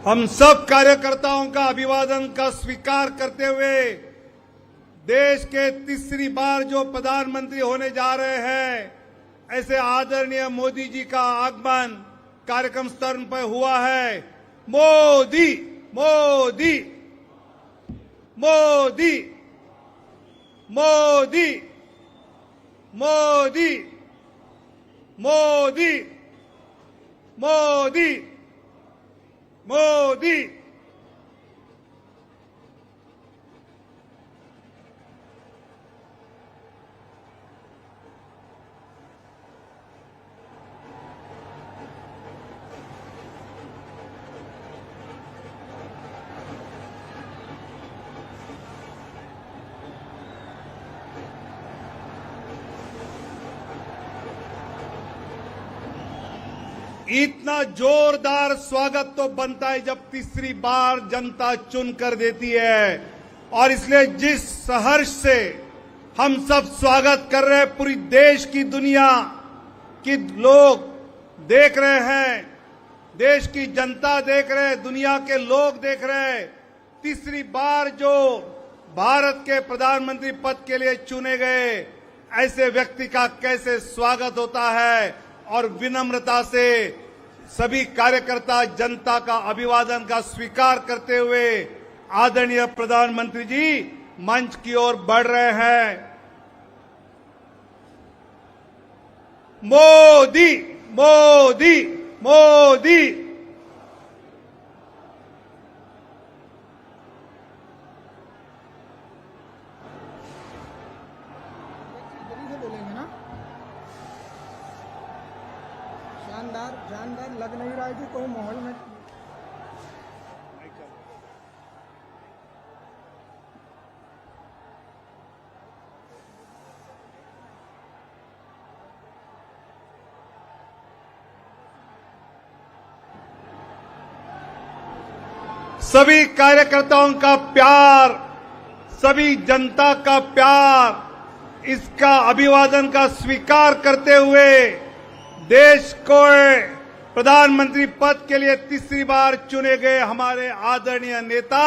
हम सब कार्यकर्ताओं का अभिवादन का स्वीकार करते हुए देश के तीसरी बार जो प्रधानमंत्री होने जा रहे हैं ऐसे आदरणीय मोदी जी का आगमन कार्यक्रम स्तर पर हुआ है। मोदी मोदी मोदी मोदी मोदी मोदी मोदी मोदी। इतना जोरदार स्वागत तो बनता है जब तीसरी बार जनता चुन कर देती है, और इसलिए जिस सहर्ष से हम सब स्वागत कर रहे हैं, पूरी देश की दुनिया की लोग देख रहे हैं, देश की जनता देख रहे हैं, दुनिया के लोग देख रहे हैं। तीसरी बार जो भारत के प्रधानमंत्री पद के लिए चुने गए ऐसे व्यक्ति का कैसे स्वागत होता है, और विनम्रता से सभी कार्यकर्ता जनता का अभिवादन का स्वीकार करते हुए आदरणीय प्रधानमंत्री जी मंच की ओर बढ़ रहे हैं। मोदी मोदी मोदी। जानदार लग नहीं रहा है कि कोई माहौल में। सभी कार्यकर्ताओं का प्यार, सभी जनता का प्यार, इसका अभिवादन का स्वीकार करते हुए देश को प्रधानमंत्री पद के लिए तीसरी बार चुने गए हमारे आदरणीय नेता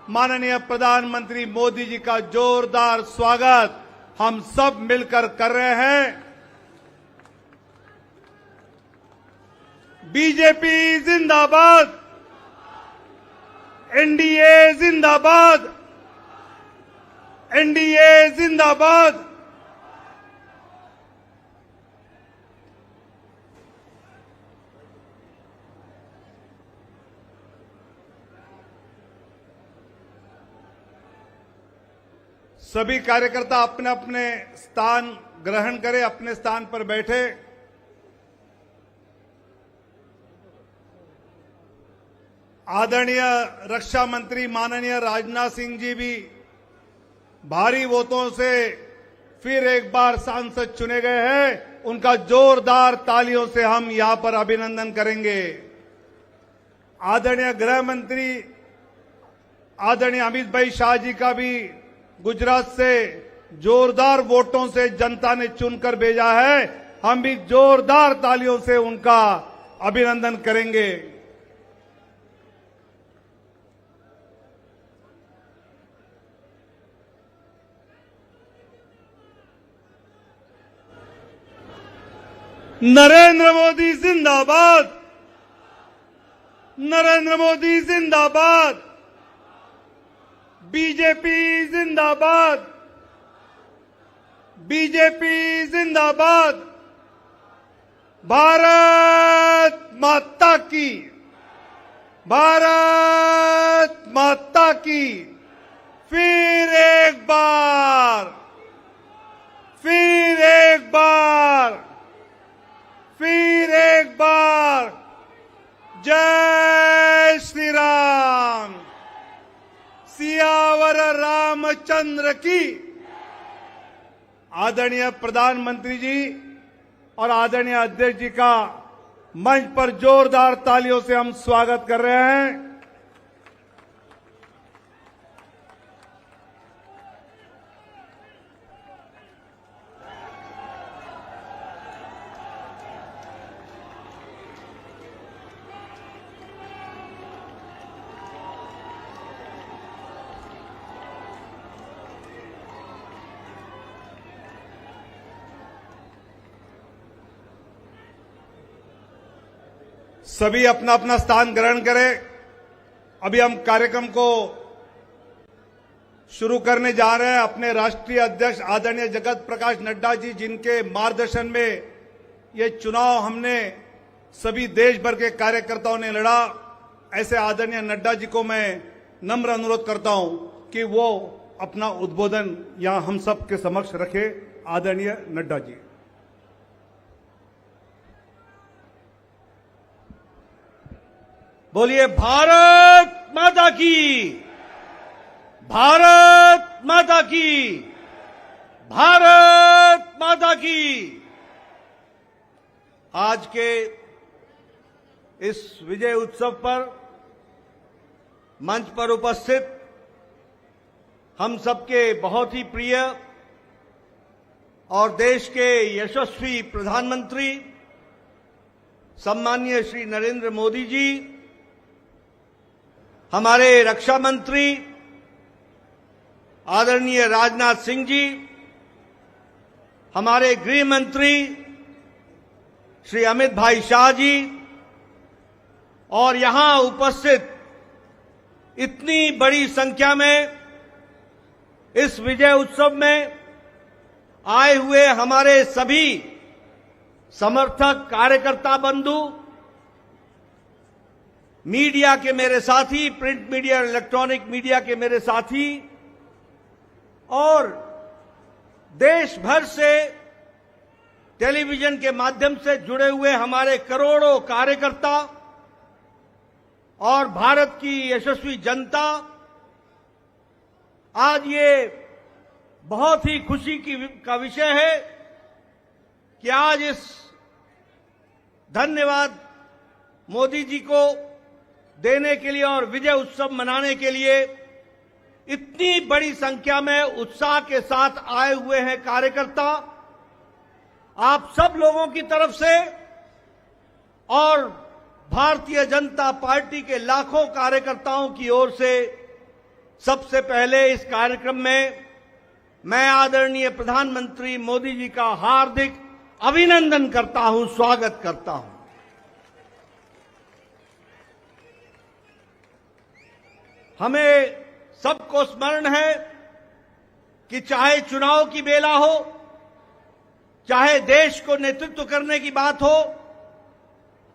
माननीय प्रधानमंत्री मोदी जी का जोरदार स्वागत हम सब मिलकर कर रहे हैं। बीजेपी जिंदाबाद, एनडीए जिंदाबाद, एनडीए जिंदाबाद। सभी कार्यकर्ता अपने अपने स्थान ग्रहण करें, अपने स्थान पर बैठे। आदरणीय रक्षा मंत्री माननीय राजनाथ सिंह जी भी भारी वोटों से फिर एक बार सांसद चुने गए हैं। उनका जोरदार तालियों से हम यहां पर अभिनंदन करेंगे। आदरणीय गृह मंत्री आदरणीय अमित भाई शाह जी का भी गुजरात से जोरदार वोटों से जनता ने चुनकर भेजा है। हम भी जोरदार तालियों से उनका अभिनंदन करेंगे। नरेंद्र मोदी जिंदाबाद, नरेंद्र मोदी जिंदाबाद, बीजेपी जिंदाबाद, बीजेपी जिंदाबाद। भारत माता की, भारत माता की। फिर एक बार, फिर एक बार, फिर एक बार जय श्री राम। सियावर रामचंद्र की। आदरणीय प्रधानमंत्री जी और आदरणीय अध्यक्ष जी का मंच पर जोरदार तालियों से हम स्वागत कर रहे हैं। सभी अपना अपना स्थान ग्रहण करें। अभी हम कार्यक्रम को शुरू करने जा रहे हैं। अपने राष्ट्रीय अध्यक्ष आदरणीय जगत प्रकाश नड्डा जी, जिनके मार्गदर्शन में ये चुनाव हमने सभी देश भर के कार्यकर्ताओं ने लड़ा, ऐसे आदरणीय नड्डा जी को मैं नम्र अनुरोध करता हूं कि वो अपना उद्बोधन यहां हम सब के समक्ष रखे। आदरणीय नड्डा जी। बोलिए भारत माता की, भारत माता की, भारत माता की। आज के इस विजय उत्सव पर मंच पर उपस्थित हम सबके बहुत ही प्रिय और देश के यशस्वी प्रधानमंत्री सम्माननीय श्री नरेंद्र मोदी जी, हमारे रक्षा मंत्री आदरणीय राजनाथ सिंह जी, हमारे गृह मंत्री श्री अमित भाई शाह जी और यहां उपस्थित इतनी बड़ी संख्या में इस विजय उत्सव में आए हुए हमारे सभी समर्थक कार्यकर्ता बंधु, मीडिया के मेरे साथी, प्रिंट मीडिया और इलेक्ट्रॉनिक मीडिया के मेरे साथी और देश भर से टेलीविजन के माध्यम से जुड़े हुए हमारे करोड़ों कार्यकर्ता और भारत की यशस्वी जनता, आज ये बहुत ही खुशी का विषय है कि आज इस धन्यवाद मोदी जी को देने के लिए और विजय उत्सव मनाने के लिए इतनी बड़ी संख्या में उत्साह के साथ आए हुए हैं कार्यकर्ता। आप सब लोगों की तरफ से और भारतीय जनता पार्टी के लाखों कार्यकर्ताओं की ओर से सबसे पहले इस कार्यक्रम में मैं आदरणीय प्रधानमंत्री मोदी जी का हार्दिक अभिनंदन करता हूं, स्वागत करता हूं। हमें सबको स्मरण है कि चाहे चुनाव की बेला हो, चाहे देश को नेतृत्व करने की बात हो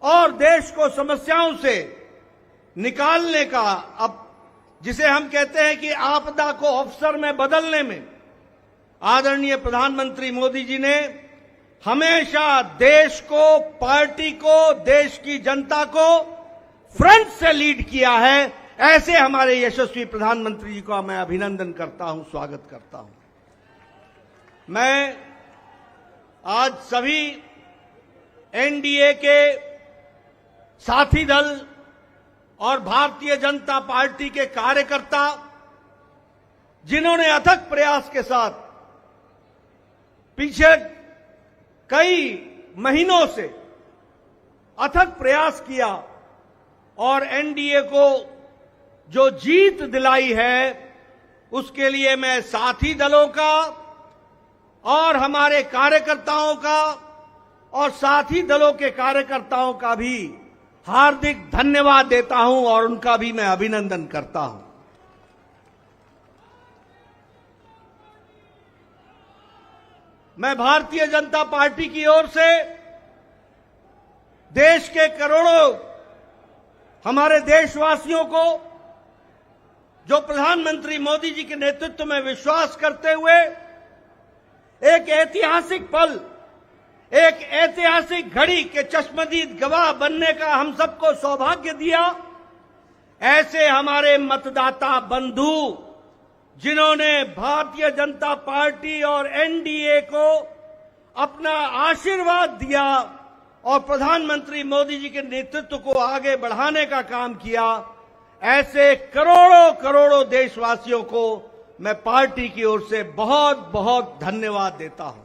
और देश को समस्याओं से निकालने का, अब जिसे हम कहते हैं कि आपदा को अवसर में बदलने में आदरणीय प्रधानमंत्री मोदी जी ने हमेशा देश को, पार्टी को, देश की जनता को फ्रंट से लीड किया है। ऐसे हमारे यशस्वी प्रधानमंत्री जी का मैं अभिनंदन करता हूं, स्वागत करता हूं। मैं आज सभी एनडीए के साथी दल और भारतीय जनता पार्टी के कार्यकर्ता, जिन्होंने अथक प्रयास के साथ पीछे कई महीनों से अथक प्रयास किया और एनडीए को जो जीत दिलाई है, उसके लिए मैं साथी दलों का और हमारे कार्यकर्ताओं का और साथी दलों के कार्यकर्ताओं का भी हार्दिक धन्यवाद देता हूं और उनका भी मैं अभिनंदन करता हूं। मैं भारतीय जनता पार्टी की ओर से देश के करोड़ों हमारे देशवासियों को, जो प्रधानमंत्री मोदी जी के नेतृत्व में विश्वास करते हुए एक ऐतिहासिक पल, एक ऐतिहासिक घड़ी के चश्मदीद गवाह बनने का हम सबको सौभाग्य दिया, ऐसे हमारे मतदाता बंधु, जिन्होंने भारतीय जनता पार्टी और एनडीए को अपना आशीर्वाद दिया और प्रधानमंत्री मोदी जी के नेतृत्व को आगे बढ़ाने का काम किया, ऐसे करोड़ों करोड़ों देशवासियों को मैं पार्टी की ओर से बहुत बहुत धन्यवाद देता हूं।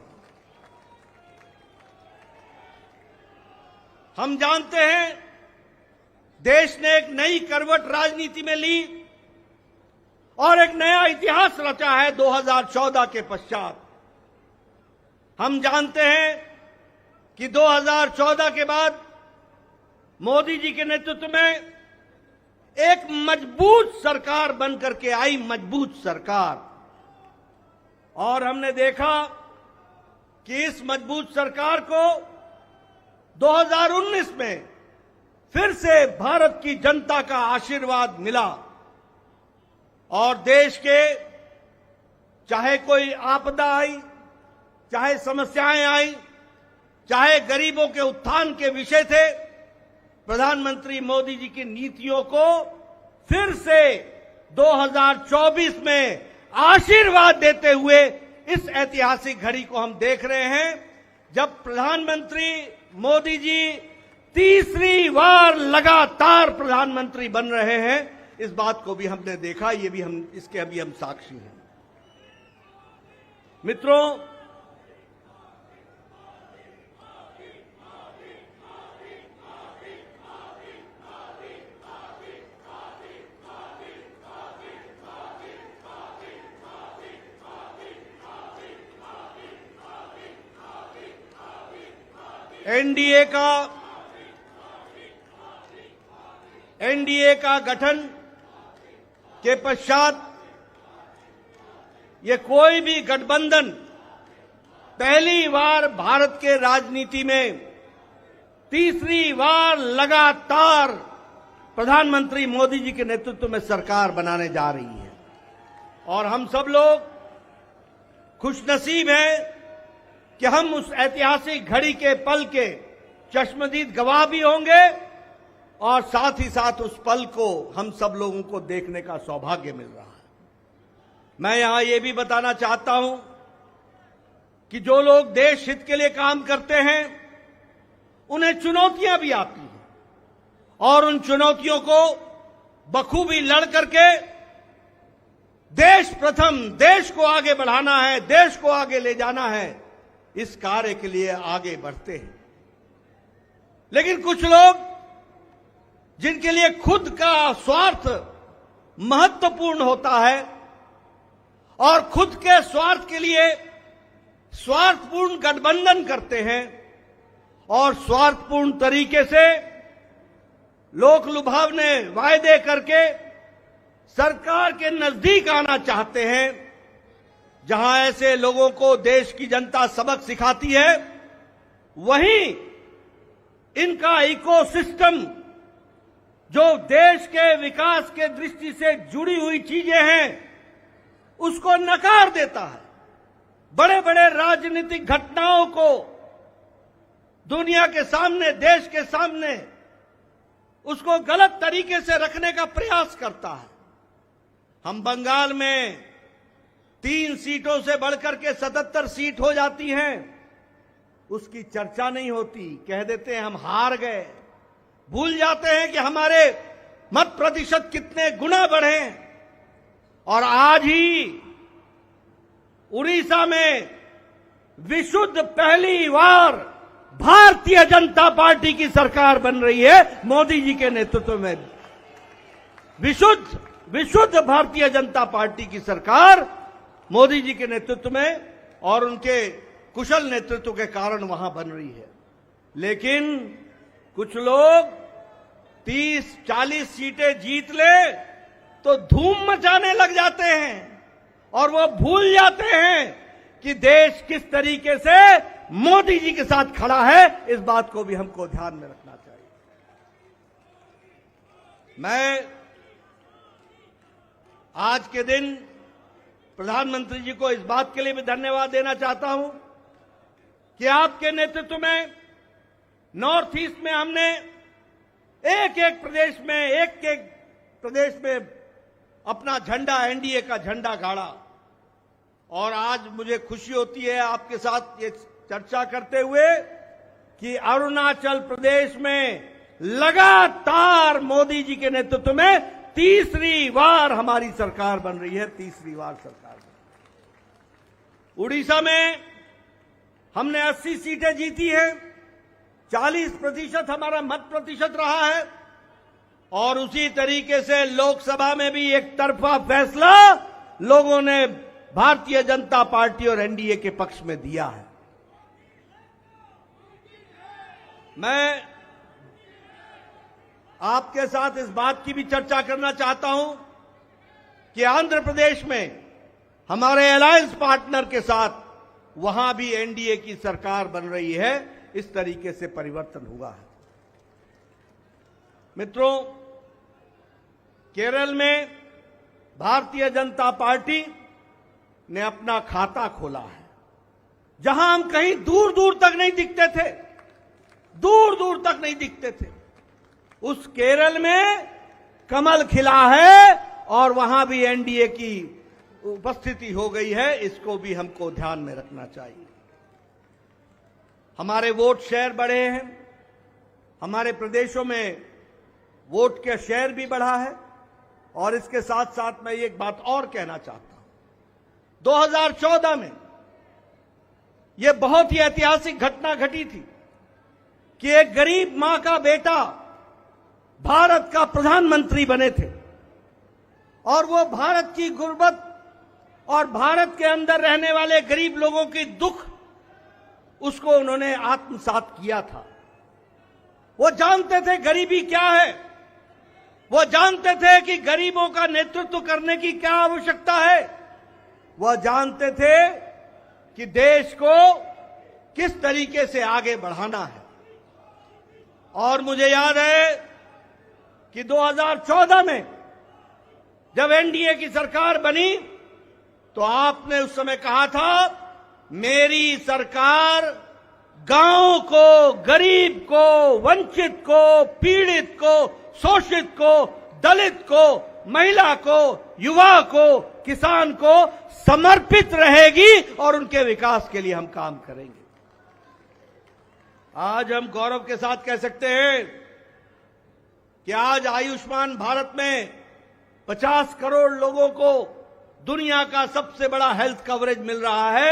हम जानते हैं देश ने एक नई करवट राजनीति में ली और एक नया इतिहास रचा है 2014 के पश्चात। हम जानते हैं कि 2014 के बाद मोदी जी के नेतृत्व में एक मजबूत सरकार बनकर के आई, मजबूत सरकार। और हमने देखा कि इस मजबूत सरकार को 2019 में फिर से भारत की जनता का आशीर्वाद मिला और देश के चाहे कोई आपदा आई, चाहे समस्याएं आई, चाहे गरीबों के उत्थान के विषय थे, प्रधानमंत्री मोदी जी की नीतियों को फिर से 2024 में आशीर्वाद देते हुए इस ऐतिहासिक घड़ी को हम देख रहे हैं, जब प्रधानमंत्री मोदी जी तीसरी बार लगातार प्रधानमंत्री बन रहे हैं। इस बात को भी हमने देखा, ये भी इसके अभी हम साक्षी हैं। मित्रों, एनडीए का गठन के पश्चात ये कोई भी गठबंधन पहली बार भारत के राजनीति में तीसरी बार लगातार प्रधानमंत्री मोदी जी के नेतृत्व में सरकार बनाने जा रही है। और हम सब लोग खुशनसीब हैं कि हम उस ऐतिहासिक घड़ी के पल के चश्मदीद गवाह भी होंगे और साथ ही साथ उस पल को हम सब लोगों को देखने का सौभाग्य मिल रहा है। मैं यहां ये भी बताना चाहता हूं कि जो लोग देश हित के लिए काम करते हैं उन्हें चुनौतियां भी आती हैं और उन चुनौतियों को बखूबी लड़ करके देश प्रथम, देश को आगे बढ़ाना है, देश को आगे ले जाना है, इस कार्य के लिए आगे बढ़ते हैं। लेकिन कुछ लोग जिनके लिए खुद का स्वार्थ महत्वपूर्ण होता है और खुद के स्वार्थ के लिए स्वार्थपूर्ण गठबंधन करते हैं और स्वार्थपूर्ण तरीके से लोक लुभावने वायदे करके सरकार के नजदीक आना चाहते हैं, जहां ऐसे लोगों को देश की जनता सबक सिखाती है, वहीं इनका इकोसिस्टम जो देश के विकास के दृष्टि से जुड़ी हुई चीजें हैं उसको नकार देता है। बड़े बड़े राजनीतिक घटनाओं को दुनिया के सामने, देश के सामने उसको गलत तरीके से रखने का प्रयास करता है। हम बंगाल में 3 सीटों से बढ़कर के 77 सीट हो जाती हैं, उसकी चर्चा नहीं होती, कह देते हैं हम हार गए, भूल जाते हैं कि हमारे मत प्रतिशत कितने गुना बढ़े। और आज ही उड़ीसा में विशुद्ध पहली बार भारतीय जनता पार्टी की सरकार बन रही है मोदी जी के नेतृत्व में। विशुद्ध भारतीय जनता पार्टी की सरकार मोदी जी के नेतृत्व में और उनके कुशल नेतृत्व के कारण वहां बन रही है। लेकिन कुछ लोग 30-40 सीटें जीत ले तो धूम मचाने लग जाते हैं और वो भूल जाते हैं कि देश किस तरीके से मोदी जी के साथ खड़ा है। इस बात को भी हमको ध्यान में रखना चाहिए। मैं आज के दिन प्रधानमंत्री जी को इस बात के लिए भी धन्यवाद देना चाहता हूं कि आपके नेतृत्व में नॉर्थ ईस्ट में हमने एक एक प्रदेश में अपना झंडा, एनडीए का झंडा गाड़ा। और आज मुझे खुशी होती है आपके साथ ये चर्चा करते हुए कि अरुणाचल प्रदेश में लगातार मोदी जी के नेतृत्व में तीसरी बार हमारी सरकार बन रही है, तीसरी बार सरकार बन रही है। उड़ीसा में हमने 80 सीटें जीती हैं, 40% हमारा मत प्रतिशत रहा है और उसी तरीके से लोकसभा में भी एक तरफा फैसला लोगों ने भारतीय जनता पार्टी और एनडीए के पक्ष में दिया है। मैं आपके साथ इस बात की भी चर्चा करना चाहता हूं कि आंध्र प्रदेश में हमारे अलायंस पार्टनर के साथ वहां भी एनडीए की सरकार बन रही है। इस तरीके से परिवर्तन हुआ है। मित्रों, केरल में भारतीय जनता पार्टी ने अपना खाता खोला है, जहां हम कहीं दूर दूर तक नहीं दिखते थे, दूर दूर तक नहीं दिखते थे, उस केरल में कमल खिला है और वहां भी एनडीए की उपस्थिति हो गई है। इसको भी हमको ध्यान में रखना चाहिए। हमारे वोट शेयर बढ़े हैं, हमारे प्रदेशों में वोट का शेयर भी बढ़ा है। और इसके साथ साथ मैं एक बात और कहना चाहता हूं, 2014 में यह बहुत ही ऐतिहासिक घटना घटी थी कि एक गरीब मां का बेटा भारत का प्रधानमंत्री बने थे और वो भारत की गुर्बत और भारत के अंदर रहने वाले गरीब लोगों की दुख उसको उन्होंने आत्मसात किया था। वो जानते थे गरीबी क्या है, वो जानते थे कि गरीबों का नेतृत्व करने की क्या आवश्यकता है, वह जानते थे कि देश को किस तरीके से आगे बढ़ाना है। और मुझे याद है कि 2014 में जब एनडीए की सरकार बनी तो आपने उस समय कहा था, मेरी सरकार गांव को, गरीब को, वंचित को, पीड़ित को, शोषित को, दलित को, महिला को, युवा को, किसान को समर्पित रहेगी और उनके विकास के लिए हम काम करेंगे। आज हम गौरव के साथ कह सकते हैं कि आज आयुष्मान भारत में 50 करोड़ लोगों को दुनिया का सबसे बड़ा हेल्थ कवरेज मिल रहा है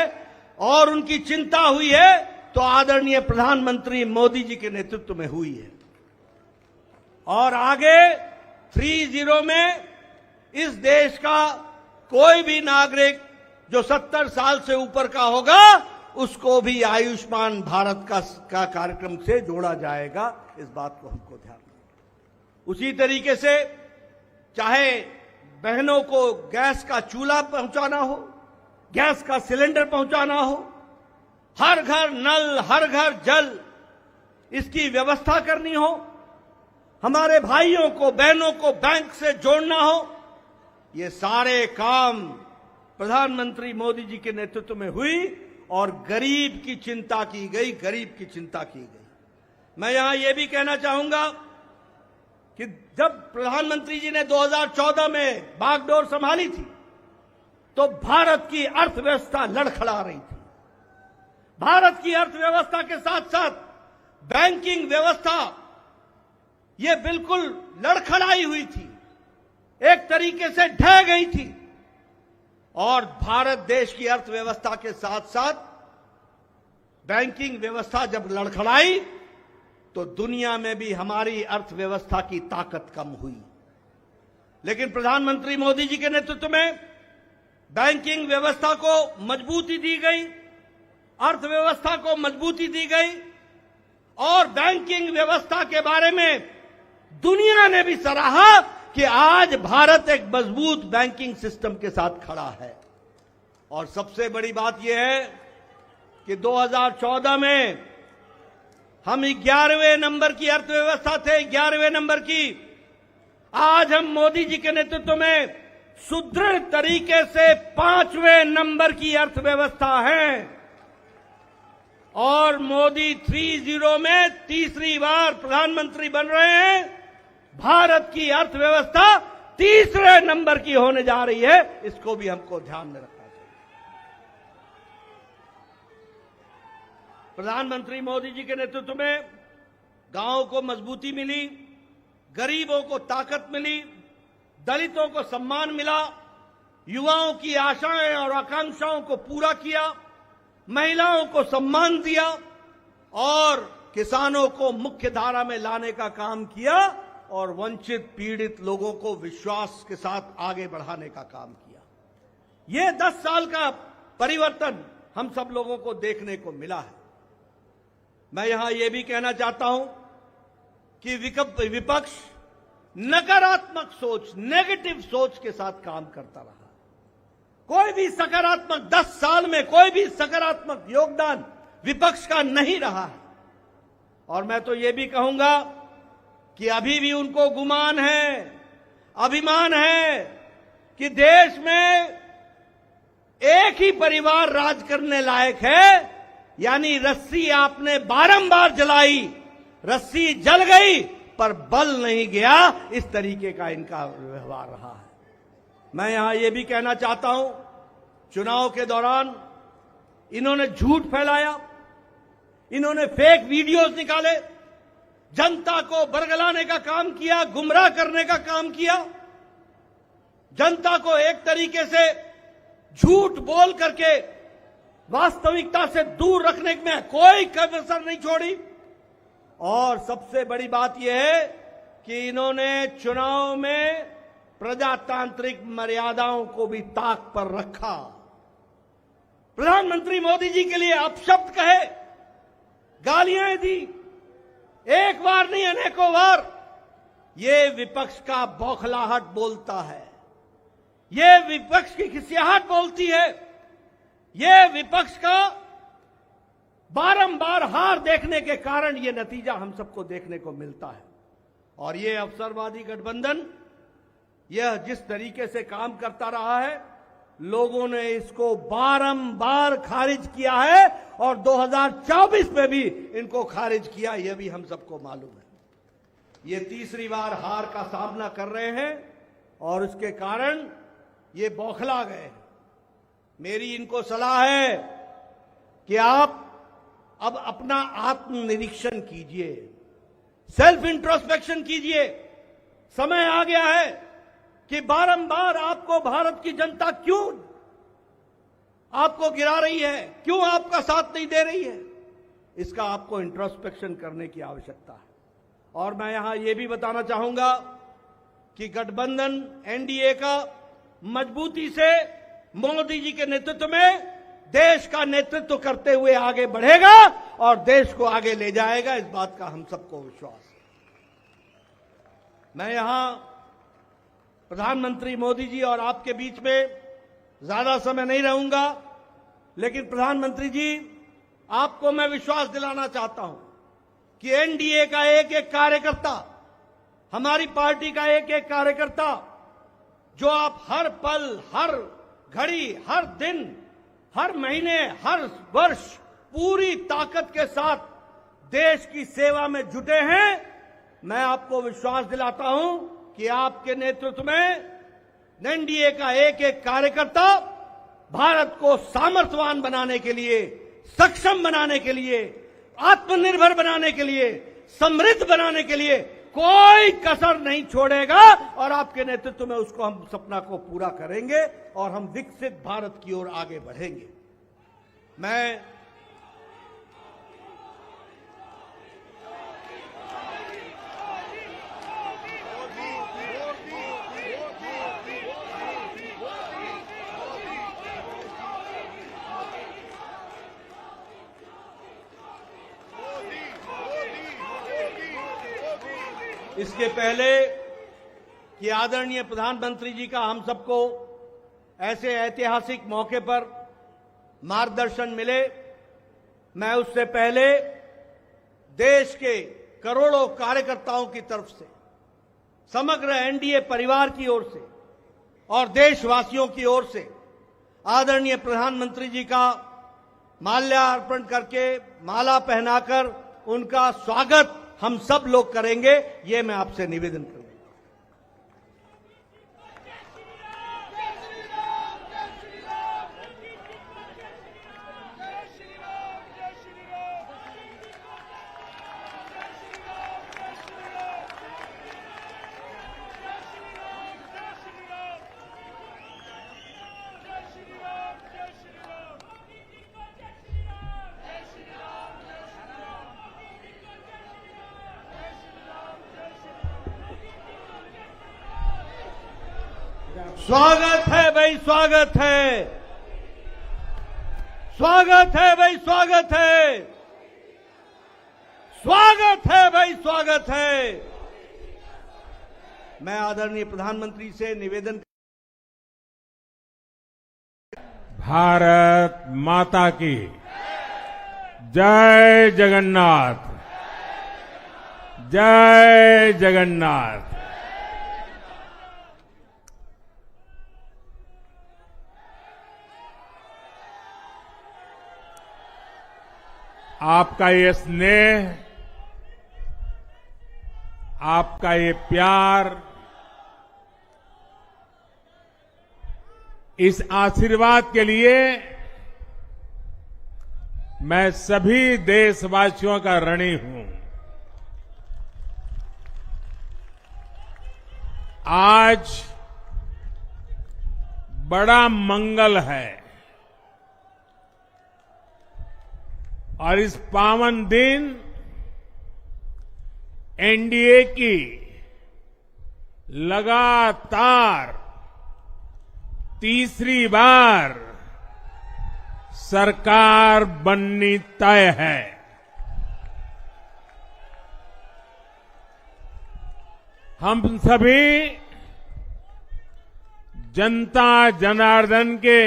और उनकी चिंता हुई है तो आदरणीय प्रधानमंत्री मोदी जी के नेतृत्व में हुई है। और आगे 30 में इस देश का कोई भी नागरिक जो 70 साल से ऊपर का होगा उसको भी आयुष्मान भारत का कार्यक्रम से जोड़ा जाएगा। इस बात को हमको ध्यान रखना। उसी तरीके से चाहे बहनों को गैस का चूल्हा पहुंचाना हो, गैस का सिलेंडर पहुंचाना हो, हर घर नल, हर घर जल, इसकी व्यवस्था करनी हो, हमारे भाइयों को, बहनों को बैंक से जोड़ना हो, ये सारे काम प्रधानमंत्री मोदी जी के नेतृत्व में हुई और गरीब की चिंता की गई, गरीब की चिंता की गई। मैं यहां यह भी कहना चाहूंगा कि जब प्रधानमंत्री जी ने 2014 में बागडोर संभाली थी तो भारत की अर्थव्यवस्था लड़खड़ा रही थी। भारत की अर्थव्यवस्था के साथ साथ बैंकिंग व्यवस्था ये बिल्कुल लड़खड़ाई हुई थी, एक तरीके से ढह गई थी। और भारत देश की अर्थव्यवस्था के साथ साथ बैंकिंग व्यवस्था जब लड़खड़ाई तो दुनिया में भी हमारी अर्थव्यवस्था की ताकत कम हुई। लेकिन प्रधानमंत्री मोदी जी के नेतृत्व में बैंकिंग व्यवस्था को मजबूती दी गई, अर्थव्यवस्था को मजबूती दी गई और बैंकिंग व्यवस्था के बारे में दुनिया ने भी सराहा कि आज भारत एक मजबूत बैंकिंग सिस्टम के साथ खड़ा है। और सबसे बड़ी बात यह है कि 2014 में हम 11वें नंबर की अर्थव्यवस्था थे, 11वें नंबर की। आज हम मोदी जी के नेतृत्व में सुदृढ़ तरीके से 5वें नंबर की अर्थव्यवस्था है। और मोदी 30 में तीसरी बार प्रधानमंत्री बन रहे हैं। भारत की अर्थव्यवस्था तीसरे नंबर की होने जा रही है। इसको भी हमको ध्यान में रखना चाहिए। प्रधानमंत्री मोदी जी के नेतृत्व में गांवों को मजबूती मिली, गरीबों को ताकत मिली, दलितों को सम्मान मिला, युवाओं की आशाएं और आकांक्षाओं को पूरा किया, महिलाओं को सम्मान दिया और किसानों को मुख्य धारा में लाने का काम किया और वंचित पीड़ित लोगों को विश्वास के साथ आगे बढ़ाने का काम किया। ये 10 साल का परिवर्तन हम सब लोगों को देखने को मिला है। मैं यहां यह भी कहना चाहता हूं कि विपक्ष नकारात्मक सोच, नेगेटिव सोच के साथ काम करता रहा। कोई भी सकारात्मक 10 साल में कोई भी सकारात्मक योगदान विपक्ष का नहीं रहा है। और मैं तो यह भी कहूंगा कि अभी भी उनको गुमान है, अभिमान है कि देश में एक ही परिवार राज करने लायक है। यानी रस्सी आपने बारंबार जलाई, रस्सी जल गई पर बल नहीं गया, इस तरीके का इनका व्यवहार रहा है। मैं यहां यह भी कहना चाहता हूं, चुनाव के दौरान इन्होंने झूठ फैलाया, इन्होंने फेक वीडियोस निकाले, जनता को बरगलाने का काम किया, गुमराह करने का काम किया, जनता को एक तरीके से झूठ बोल करके वास्तविकता से दूर रखने में कोई कसर नहीं छोड़ी। और सबसे बड़ी बात यह है कि इन्होंने चुनाव में प्रजातांत्रिक मर्यादाओं को भी ताक पर रखा। प्रधानमंत्री मोदी जी के लिए अपशब्द कहे, गालियां दी, एक बार नहीं अनेकों बार। यह विपक्ष का बौखलाहट बोलता है, यह विपक्ष की खिसियाहट बोलती है, यह विपक्ष का बारंबार हार देखने के कारण यह नतीजा हम सबको देखने को मिलता है। और यह अवसरवादी गठबंधन यह जिस तरीके से काम करता रहा है, लोगों ने इसको बारंबार खारिज किया है और 2024 में भी इनको खारिज किया, यह भी हम सबको मालूम है। ये तीसरी बार हार का सामना कर रहे हैं और उसके कारण ये बौखला गए हैं। मेरी इनको सलाह है कि आप अब अपना आत्मनिरीक्षण कीजिए, सेल्फ इंट्रोस्पेक्शन कीजिए। समय आ गया है कि बारंबार आपको भारत की जनता क्यों आपको गिरा रही है, क्यों आपका साथ नहीं दे रही है, इसका आपको इंट्रोस्पेक्शन करने की आवश्यकता है। और मैं यहां यह भी बताना चाहूंगा कि गठबंधन एनडीए का मजबूती से मोदी जी के नेतृत्व में देश का नेतृत्व करते हुए आगे बढ़ेगा और देश को आगे ले जाएगा, इस बात का हम सबको विश्वास है। मैं यहां प्रधानमंत्री मोदी जी और आपके बीच में ज्यादा समय नहीं रहूंगा, लेकिन प्रधानमंत्री जी आपको मैं विश्वास दिलाना चाहता हूं कि एनडीए का एक एक कार्यकर्ता, हमारी पार्टी का एक एक कार्यकर्ता, जो आप हर पल, हर घड़ी, हर दिन, हर महीने, हर वर्ष पूरी ताकत के साथ देश की सेवा में जुटे हैं, मैं आपको विश्वास दिलाता हूं कि आपके नेतृत्व में एनडीए का एक एक कार्यकर्ता भारत को सामर्थ्यवान बनाने के लिए, सक्षम बनाने के लिए, आत्मनिर्भर बनाने के लिए, समृद्ध बनाने के लिए कोई कसर नहीं छोड़ेगा। और आपके नेतृत्व में उसको हम सपना को पूरा करेंगे और हम विकसित भारत की ओर आगे बढ़ेंगे। मैं इसके पहले कि आदरणीय प्रधानमंत्री जी का हम सबको ऐसे ऐतिहासिक मौके पर मार्गदर्शन मिले, मैं उससे पहले देश के करोड़ों कार्यकर्ताओं की तरफ से, समग्र एनडीए परिवार की ओर से और देशवासियों की ओर से आदरणीय प्रधानमंत्री जी का माल्यार्पण करके, माला पहनाकर उनका स्वागत हम सब लोग करेंगे, ये मैं आपसे निवेदन करूंगा। स्वागत है भाई, स्वागत है, स्वागत है भाई, स्वागत है, स्वागत है भाई, स्वागत है। मैं आदरणीय प्रधानमंत्री से निवेदन भारत माता की जय जगन्नाथ, जय जगन्नाथ। आपका ये स्नेह, आपका ये प्यार, इस आशीर्वाद के लिए मैं सभी देशवासियों का ऋणी हूं। आज बड़ा मंगल है और इस पावन दिन एनडीए की लगातार तीसरी बार सरकार बननी तय है। हम सभी जनता जनार्दन के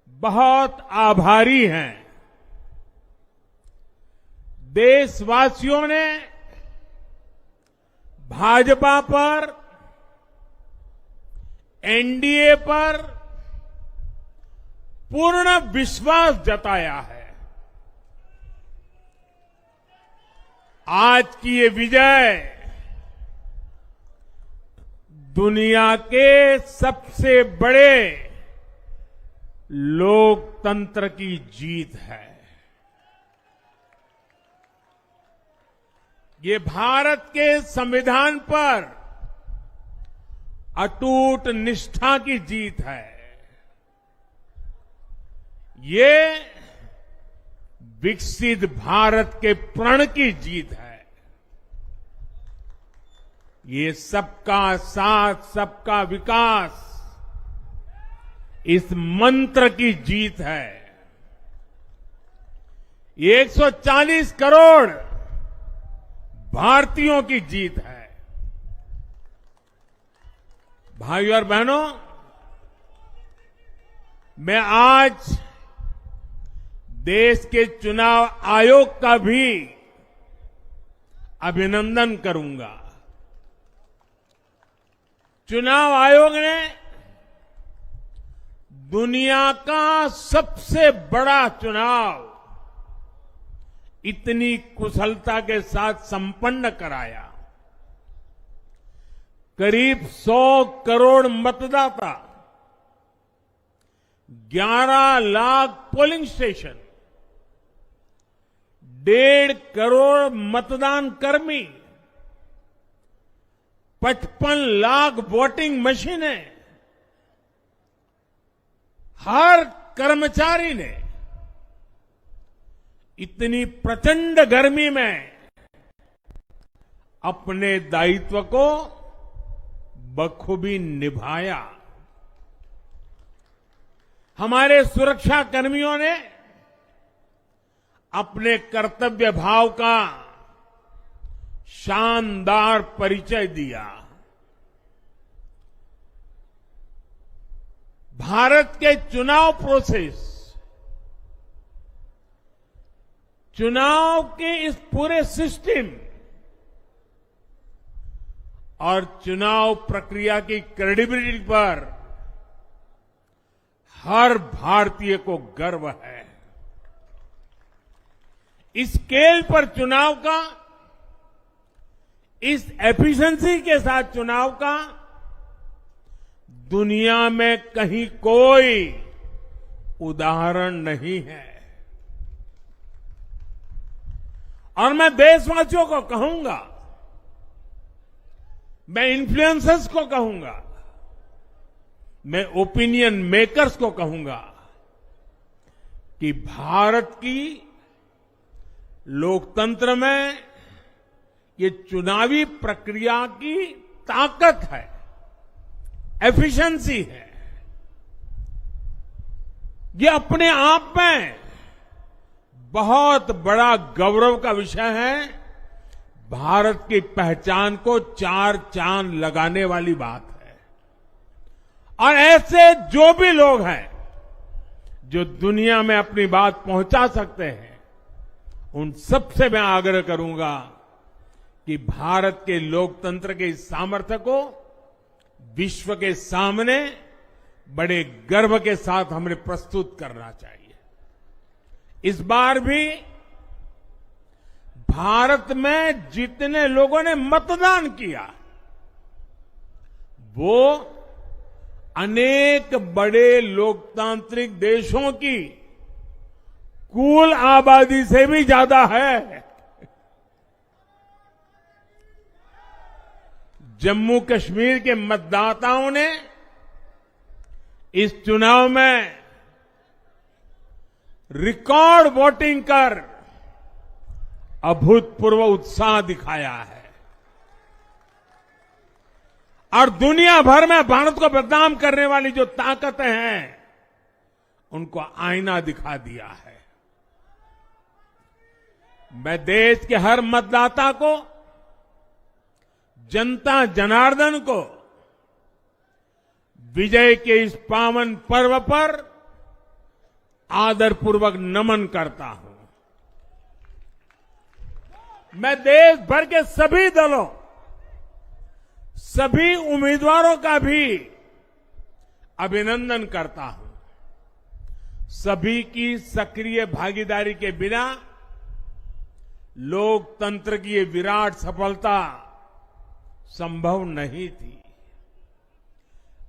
बहुत आभारी हैं। देशवासियों ने भाजपा पर, एनडीए पर पूर्ण विश्वास जताया है। आज की ये विजय दुनिया के सबसे बड़े लोकतंत्र की जीत है। ये भारत के संविधान पर अटूट निष्ठा की जीत है। ये विकसित भारत के प्रण की जीत है। ये सबका साथ, सबका विकास, इस मंत्र की जीत है। ये 140 करोड़ भारतीयों की जीत है। भाइयों और बहनों, मैं आज देश के चुनाव आयोग का भी अभिनंदन करूंगा। चुनाव आयोग ने दुनिया का सबसे बड़ा चुनाव इतनी कुशलता के साथ संपन्न कराया। करीब 100 करोड़ मतदाता, 11 लाख पोलिंग स्टेशन, 1.5 करोड़ मतदान कर्मी, 55 लाख वोटिंग मशीनें, हर कर्मचारी ने इतनी प्रचंड गर्मी में अपने दायित्व को बखूबी निभाया। हमारे सुरक्षा कर्मियों ने अपने कर्तव्य भाव का शानदार परिचय दिया। भारत के चुनाव प्रोसेस, चुनाव के इस पूरे सिस्टम और चुनाव प्रक्रिया की क्रेडिबिलिटी पर हर भारतीय को गर्व है। इस स्केल पर चुनाव का, इस एफिशिएंसी के साथ चुनाव का दुनिया में कहीं कोई उदाहरण नहीं है। और मैं देशवासियों को कहूंगा, मैं इन्फ्लुएंसर्स को कहूंगा, मैं ओपिनियन मेकर्स को कहूंगा कि भारत की लोकतंत्र में ये चुनावी प्रक्रिया की ताकत है, एफिशिएंसी है। ये अपने आप में बहुत बड़ा गौरव का विषय है। भारत की पहचान को चार चांद लगाने वाली बात है। और ऐसे जो भी लोग हैं जो दुनिया में अपनी बात पहुंचा सकते हैं, उन सबसे मैं आग्रह करूंगा कि भारत के लोकतंत्र के इस सामर्थ्य को विश्व के सामने बड़े गर्व के साथ हमें प्रस्तुत करना चाहिए। इस बार भी भारत में जितने लोगों ने मतदान किया, वो अनेक बड़े लोकतांत्रिक देशों की कुल आबादी से भी ज्यादा है। जम्मू कश्मीर के मतदाताओं ने इस चुनाव में रिकॉर्ड वोटिंग कर अभूतपूर्व उत्साह दिखाया है और दुनिया भर में भारत को बदनाम करने वाली जो ताकतें हैं, उनको आईना दिखा दिया है। मैं देश के हर मतदाता को, जनता जनार्दन को विजय के इस पावन पर्व पर आदरपूर्वक नमन करता हूं। मैं देश भर के सभी दलों, सभी उम्मीदवारों का भी अभिनंदन करता हूं। सभी की सक्रिय भागीदारी के बिना लोकतंत्र की ये विराट सफलता संभव नहीं थी।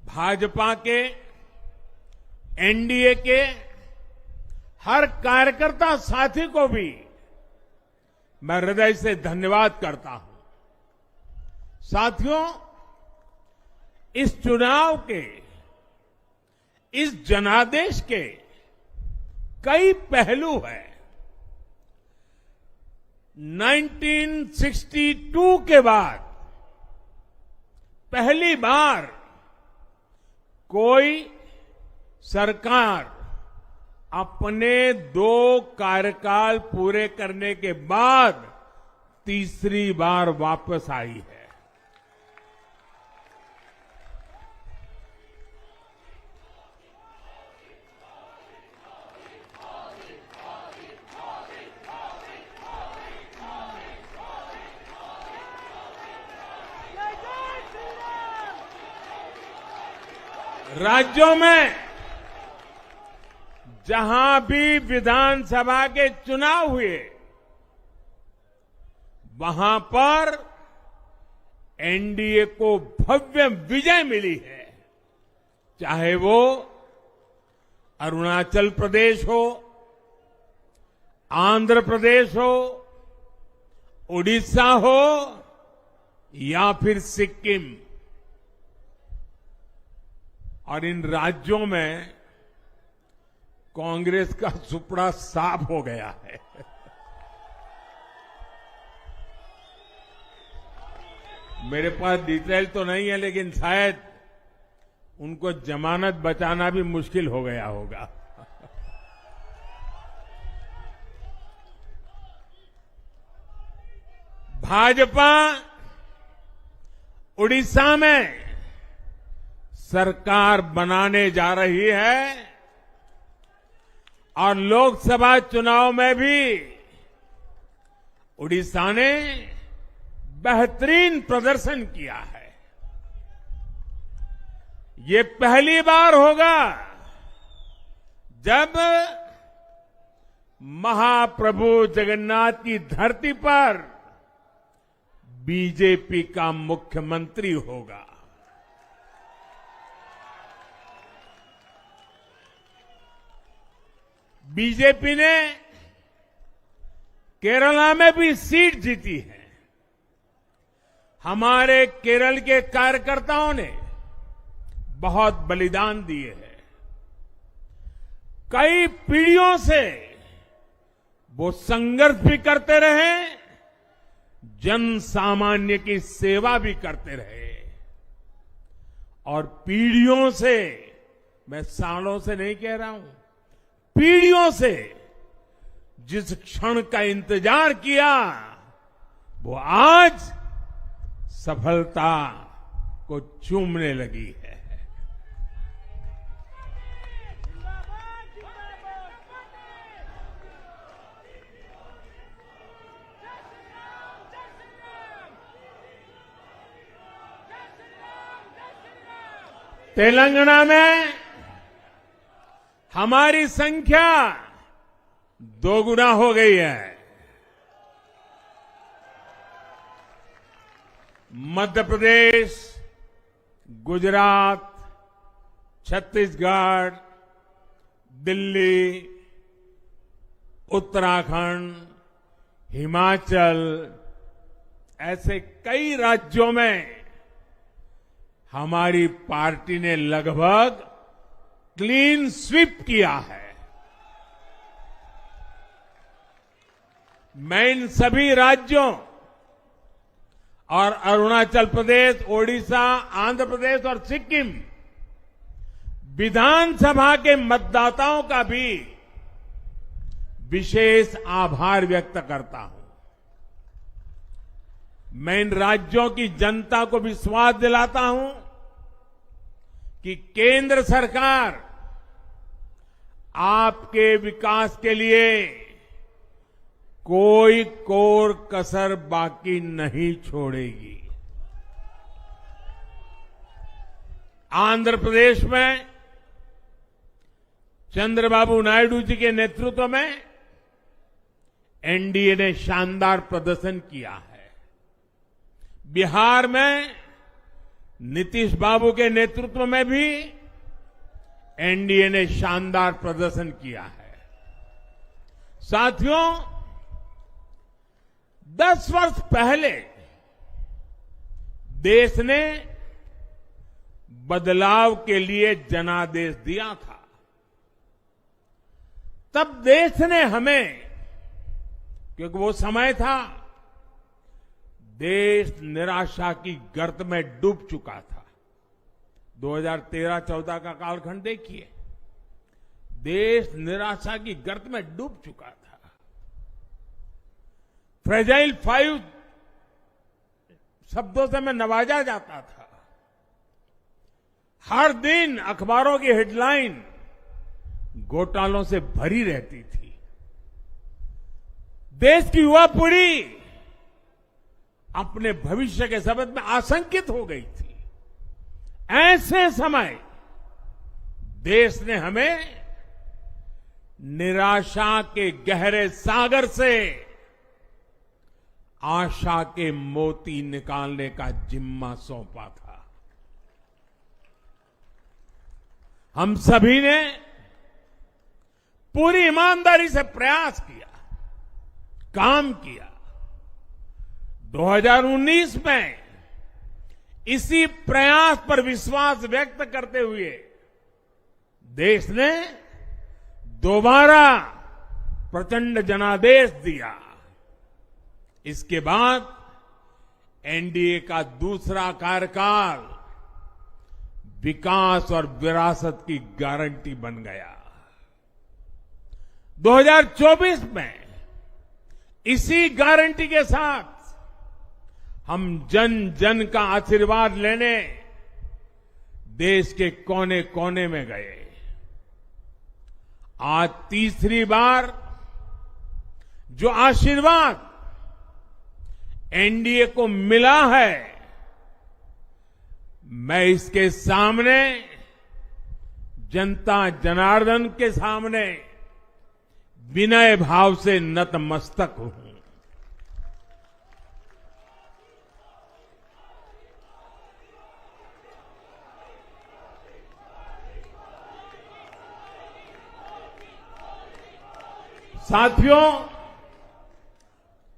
भाजपा के, एनडीए के हर कार्यकर्ता साथी को भी मैं हृदय से धन्यवाद करता हूं। साथियों, इस चुनाव के, इस जनादेश के कई पहलू हैं। 1962 के बाद पहली बार कोई सरकार अपने 2 कार्यकाल पूरे करने के बाद तीसरी बार वापस आई है। राज्यों में जहां भी विधानसभा के चुनाव हुए, वहां पर एनडीए को भव्य विजय मिली है। चाहे वो अरुणाचल प्रदेश हो, आंध्र प्रदेश हो, उड़ीसा हो या फिर सिक्किम। और इन राज्यों में कांग्रेस का सुपड़ा साफ हो गया है। मेरे पास डिटेल तो नहीं है, लेकिन शायद उनको जमानत बचाना भी मुश्किल हो गया होगा। भाजपा उड़ीसा में सरकार बनाने जा रही है और लोकसभा चुनाव में भी उड़ीसा ने बेहतरीन प्रदर्शन किया है। ये पहली बार होगा जब महाप्रभु जगन्नाथ की धरती पर बीजेपी का मुख्यमंत्री होगा। बीजेपी ने केरला में भी सीट जीती है। हमारे केरल के कार्यकर्ताओं ने बहुत बलिदान दिए हैं। कई पीढ़ियों से वो संघर्ष भी करते रहे, जन सामान्य की सेवा भी करते रहे। और पीढ़ियों से, मैं सालों से नहीं कह रहा हूं, पीढ़ियों से जिस क्षण का इंतजार किया, वो आज सफलता को चूमने लगी है। तेलंगाना में हमारी संख्या दोगुना हो गई है। मध्य प्रदेश, गुजरात, छत्तीसगढ़, दिल्ली, उत्तराखंड, हिमाचल, ऐसे कई राज्यों में हमारी पार्टी ने लगभग क्लीन स्वीप किया है। मैं इन सभी राज्यों और अरुणाचल प्रदेश, ओडिशा, आंध्र प्रदेश और सिक्किम विधानसभा के मतदाताओं का भी विशेष आभार व्यक्त करता हूं। मैं इन राज्यों की जनता को विश्वास दिलाता हूं कि केंद्र सरकार आपके विकास के लिए कोई कोर कसर बाकी नहीं छोड़ेगी। आंध्र प्रदेश में चंद्रबाबू नायडू जी के नेतृत्व में एनडीए ने शानदार प्रदर्शन किया है। बिहार में नीतीश बाबू के नेतृत्व में भी एनडीए ने शानदार प्रदर्शन किया है। साथियों, 10 वर्ष पहले देश ने बदलाव के लिए जनादेश दिया था। तब देश ने हमें, क्योंकि वो समय था देश निराशा की गर्त में डूब चुका था। 2013-14 का कालखंड देखिए, देश निराशा की गर्त में डूब चुका था। फ्रेजाइल 5 शब्दों से मैं नवाजा जाता था। हर दिन अखबारों की हेडलाइन घोटालों से भरी रहती थी। देश की युवा पीढ़ी अपने भविष्य के संबंध में आशंकित हो गई थी। ऐसे समय देश ने हमें निराशा के गहरे सागर से आशा के मोती निकालने का जिम्मा सौंपा था। हम सभी ने पूरी ईमानदारी से प्रयास किया, काम किया। 2019 में इसी प्रयास पर विश्वास व्यक्त करते हुए देश ने दोबारा प्रचंड जनादेश दिया। इसके बाद एनडीए का दूसरा कार्यकाल विकास और विरासत की गारंटी बन गया। 2024 में इसी गारंटी के साथ हम जन जन का आशीर्वाद लेने देश के कोने कोने में गए। आज तीसरी बार जो आशीर्वाद एनडीए को मिला है, मैं इसके सामने, जनता जनार्दन के सामने विनय भाव से नतमस्तक हूं। साथियों,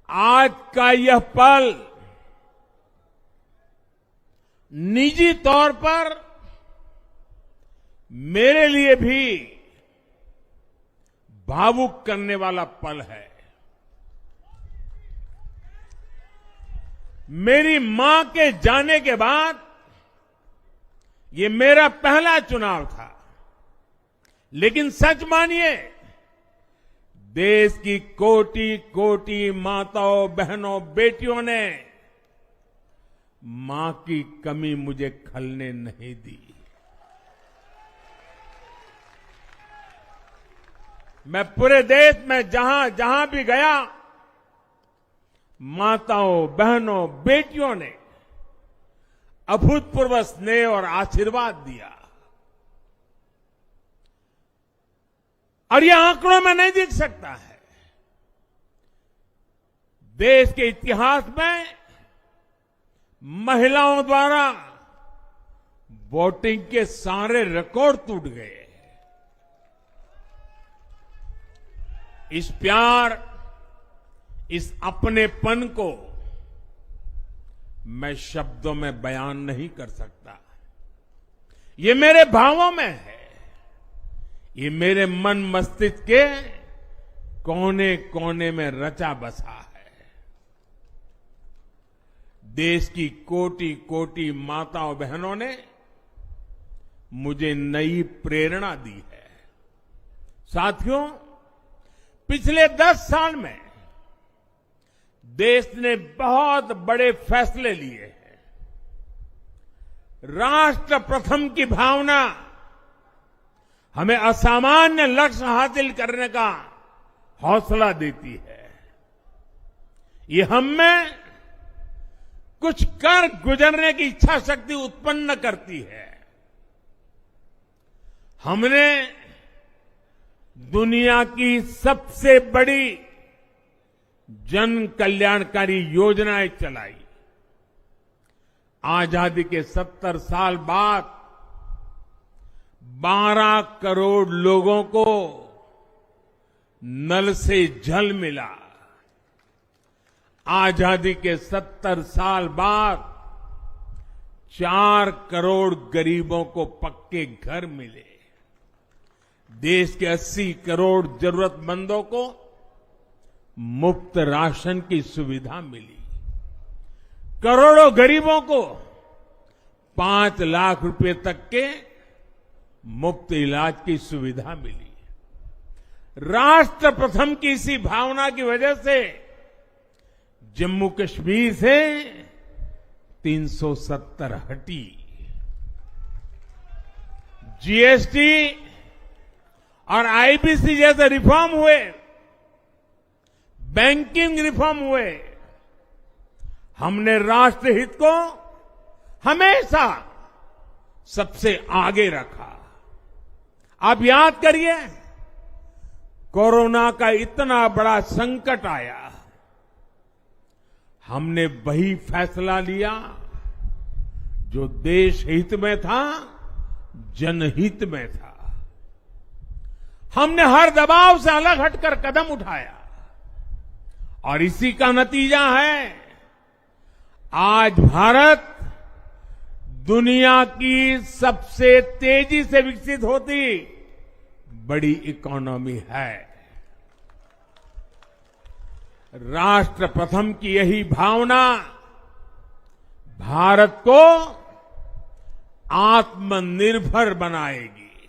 आज का यह पल निजी तौर पर मेरे लिए भी भावुक करने वाला पल है। मेरी मां के जाने के बाद ये मेरा पहला चुनाव था, लेकिन सच मानिए देश की कोटि कोटि माताओं, बहनों, बेटियों ने मां की कमी मुझे खलने नहीं दी। मैं पूरे देश में जहां जहां भी गया, माताओं, बहनों, बेटियों ने अभूतपूर्व स्नेह और आशीर्वाद दिया। और यह आंकड़ों में नहीं दिख सकता है। देश के इतिहास में महिलाओं द्वारा वोटिंग के सारे रिकॉर्ड टूट गए। इस प्यार, इस अपनेपन को मैं शब्दों में बयान नहीं कर सकता। ये मेरे भावों में है। ये मेरे मन मस्तिष्क के कोने कोने में रचा बसा है। देश की कोटि कोटि माताओं, बहनों ने मुझे नई प्रेरणा दी है। साथियों, पिछले 10 साल में देश ने बहुत बड़े फैसले लिए हैं। राष्ट्र प्रथम की भावना हमें असामान्य लक्ष्य हासिल करने का हौसला देती है। ये हम में कुछ कर गुजरने की इच्छा शक्ति उत्पन्न करती है। हमने दुनिया की सबसे बड़ी जन कल्याणकारी योजनाएं चलाई। आजादी के 70 साल बाद 12 करोड़ लोगों को नल से जल मिला। आजादी के 70 साल बाद 4 करोड़ गरीबों को पक्के घर मिले। देश के 80 करोड़ जरूरतमंदों को मुफ्त राशन की सुविधा मिली। करोड़ों गरीबों को 5 लाख रुपए तक के मुफ्त इलाज की सुविधा मिली। राष्ट्र प्रथम की इसी भावना की वजह से जम्मू कश्मीर से 370 हटी। जीएसटी और आईबीसी जैसे रिफॉर्म हुए, बैंकिंग रिफॉर्म हुए। हमने राष्ट्रहित को हमेशा सबसे आगे रखा। आप याद करिए, कोरोना का इतना बड़ा संकट आया, हमने वही फैसला लिया जो देश हित में था, जनहित में था। हमने हर दबाव से अलग हटकर कदम उठाया और इसी का नतीजा है आज भारत दुनिया की सबसे तेजी से विकसित होती बड़ी इकोनॉमी है। राष्ट्र प्रथम की यही भावना भारत को आत्मनिर्भर बनाएगी।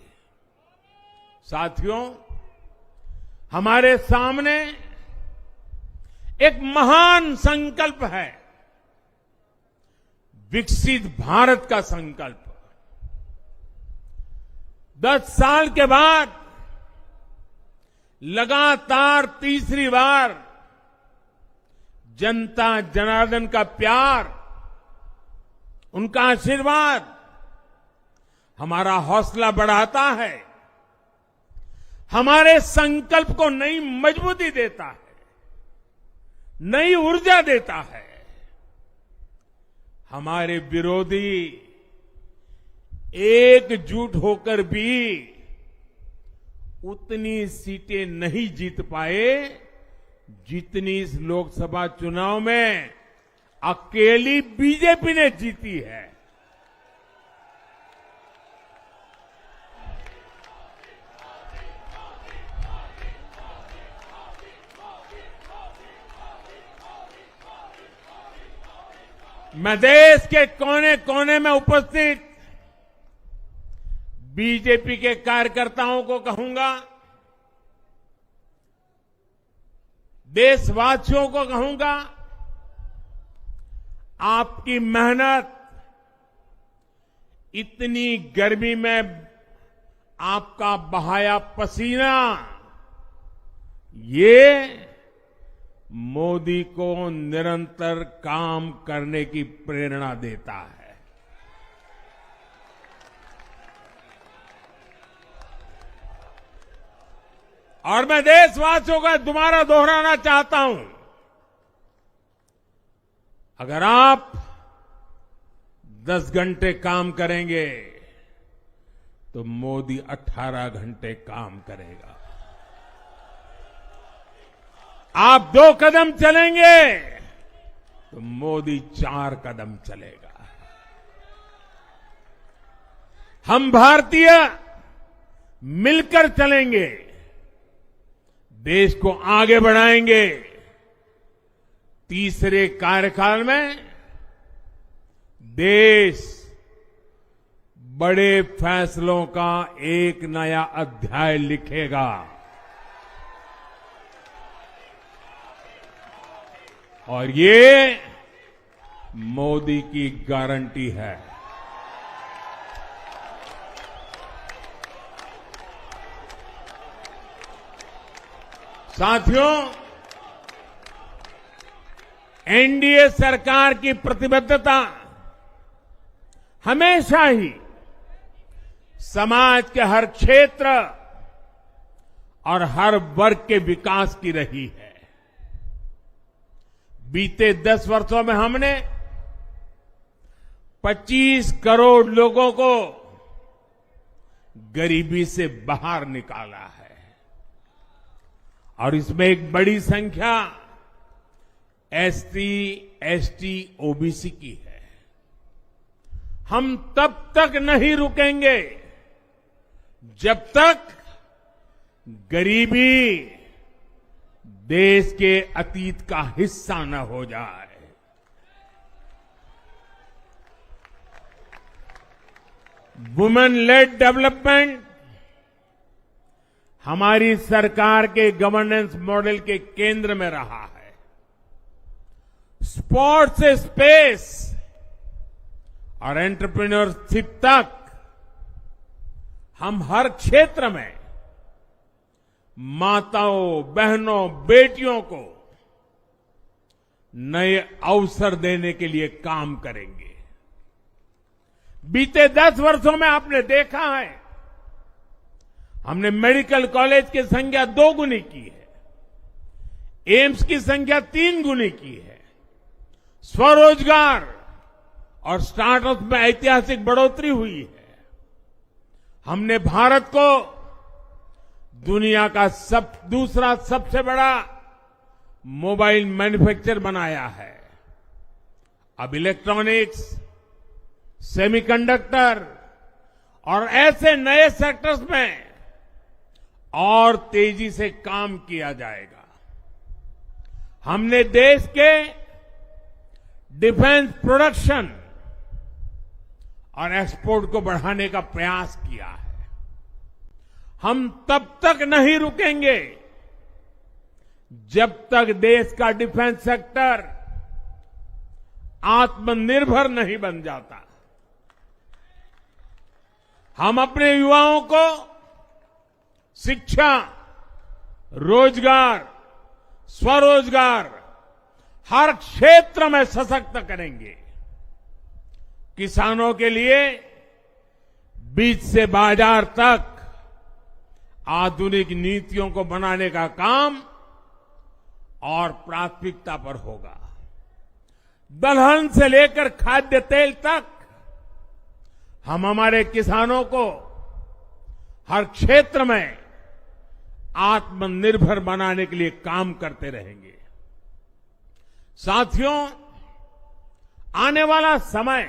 साथियों, हमारे सामने एक महान संकल्प है, विकसित भारत का संकल्प। 10 साल के बाद लगातार तीसरी बार जनता जनार्दन का प्यार, उनका आशीर्वाद हमारा हौसला बढ़ाता है, हमारे संकल्प को नई मजबूती देता है, नई ऊर्जा देता है। हमारे विरोधी एकजुट होकर भी उतनी सीटें नहीं जीत पाए जितनी इस लोकसभा चुनाव में अकेली बीजेपी ने जीती है। मैं देश के कोने कोने में उपस्थित बीजेपी के कार्यकर्ताओं को कहूंगा, देशवासियों को कहूंगा, आपकी मेहनत, इतनी गर्मी में आपका बहाया पसीना, ये मोदी को निरंतर काम करने की प्रेरणा देता है। और मैं देशवासियों का दोबारा दोहराना चाहता हूं, अगर आप 10 घंटे काम करेंगे तो मोदी 18 घंटे काम करेगा। आप 2 कदम चलेंगे तो मोदी 4 कदम चलेगा। हम भारतीय मिलकर चलेंगे, देश को आगे बढ़ाएंगे। तीसरे कार्यकाल में देश बड़े फैसलों का एक नया अध्याय लिखेगा। और ये मोदी की गारंटी है। साथियों, एनडीए सरकार की प्रतिबद्धता हमेशा ही समाज के हर क्षेत्र और हर वर्ग के विकास की रही है। बीते 10 वर्षों में हमने 25 करोड़ लोगों को गरीबी से बाहर निकाला है, और इसमें एक बड़ी संख्या एसटी, एसटी, ओबीसी की है। हम तब तक नहीं रुकेंगे जब तक गरीबी देश के अतीत का हिस्सा न हो जाए। वुमेन लेड डेवलपमेंट हमारी सरकार के गवर्नेंस मॉडल के केंद्र में रहा है। स्पोर्ट्स से स्पेस और एंटरप्रेन्योरशिप तक हम हर क्षेत्र में माताओं, बहनों, बेटियों को नए अवसर देने के लिए काम करेंगे। बीते 10 वर्षों में आपने देखा है, हमने मेडिकल कॉलेज की संख्या 2 गुनी की है, एम्स की संख्या 3 गुनी की है, स्वरोजगार और स्टार्टअप में ऐतिहासिक बढ़ोतरी हुई है। हमने भारत को दुनिया का दूसरा सबसे बड़ा मोबाइल मैन्युफैक्चरर बनाया है। अब इलेक्ट्रॉनिक्स, सेमीकंडक्टर और ऐसे नए सेक्टर्स में और तेजी से काम किया जाएगा। हमने देश के डिफेंस प्रोडक्शन और एक्सपोर्ट को बढ़ाने का प्रयास किया है। हम तब तक नहीं रुकेंगे जब तक देश का डिफेंस सेक्टर आत्मनिर्भर नहीं बन जाता। हम अपने युवाओं को शिक्षा, रोजगार, स्वरोजगार हर क्षेत्र में सशक्त करेंगे। किसानों के लिए बीज से बाजार तक आधुनिक नीतियों को बनाने का काम और प्राथमिकता पर होगा। दलहन से लेकर खाद्य तेल तक हम हमारे किसानों को हर क्षेत्र में आत्मनिर्भर बनाने के लिए काम करते रहेंगे। साथियों, आने वाला समय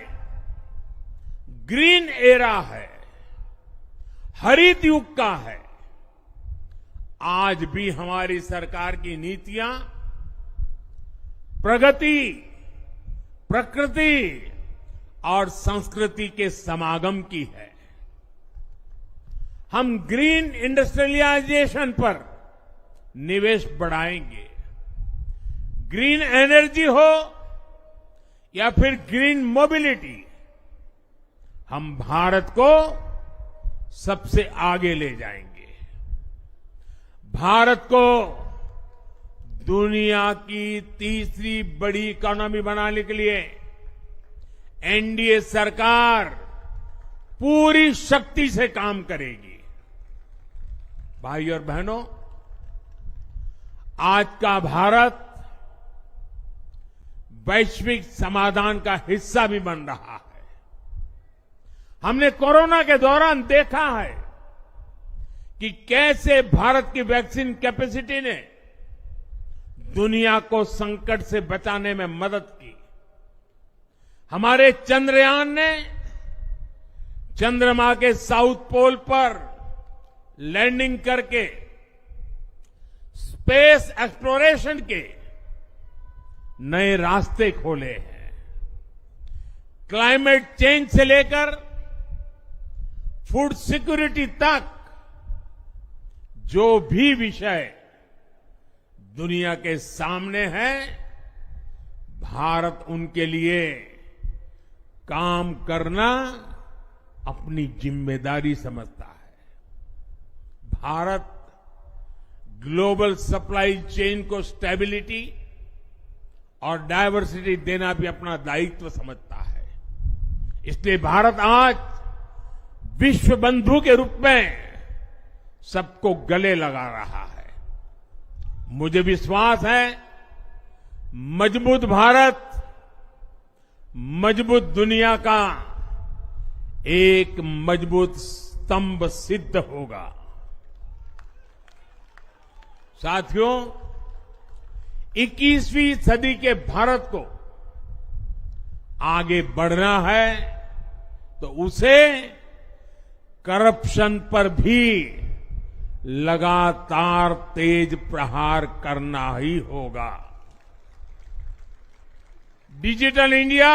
ग्रीन एरा है, हरित युग का है। आज भी हमारी सरकार की नीतियां प्रगति, प्रकृति और संस्कृति के समागम की है। हम ग्रीन इंडस्ट्रियलाइजेशन पर निवेश बढ़ाएंगे, ग्रीन एनर्जी हो या फिर ग्रीन मोबिलिटी, हम भारत को सबसे आगे ले जाएंगे। भारत को दुनिया की तीसरी बड़ी इकोनॉमी बनाने के लिए एनडीए सरकार पूरी शक्ति से काम करेगी। भाई और बहनों, आज का भारत वैश्विक समाधान का हिस्सा भी बन रहा है। हमने कोरोना के दौरान देखा है कि कैसे भारत की वैक्सीन कैपेसिटी ने दुनिया को संकट से बचाने में मदद की। हमारे चंद्रयान ने चंद्रमा के साउथ पोल पर लैंडिंग करके स्पेस एक्सप्लोरेशन के नए रास्ते खोले हैं। क्लाइमेट चेंज से लेकर फूड सिक्योरिटी तक जो भी विषय दुनिया के सामने है, भारत उनके लिए काम करना अपनी जिम्मेदारी समझता है। भारत ग्लोबल सप्लाई चेन को स्टेबिलिटी और डायवर्सिटी देना भी अपना दायित्व समझता है। इसलिए भारत आज विश्व बंधु के रूप में सबको गले लगा रहा है। मुझे विश्वास है, मजबूत भारत मजबूत दुनिया का एक मजबूत स्तंभ सिद्ध होगा। साथियों, 21वीं सदी के भारत को आगे बढ़ना है तो उसे करप्शन पर भी लगातार तेज प्रहार करना ही होगा। डिजिटल इंडिया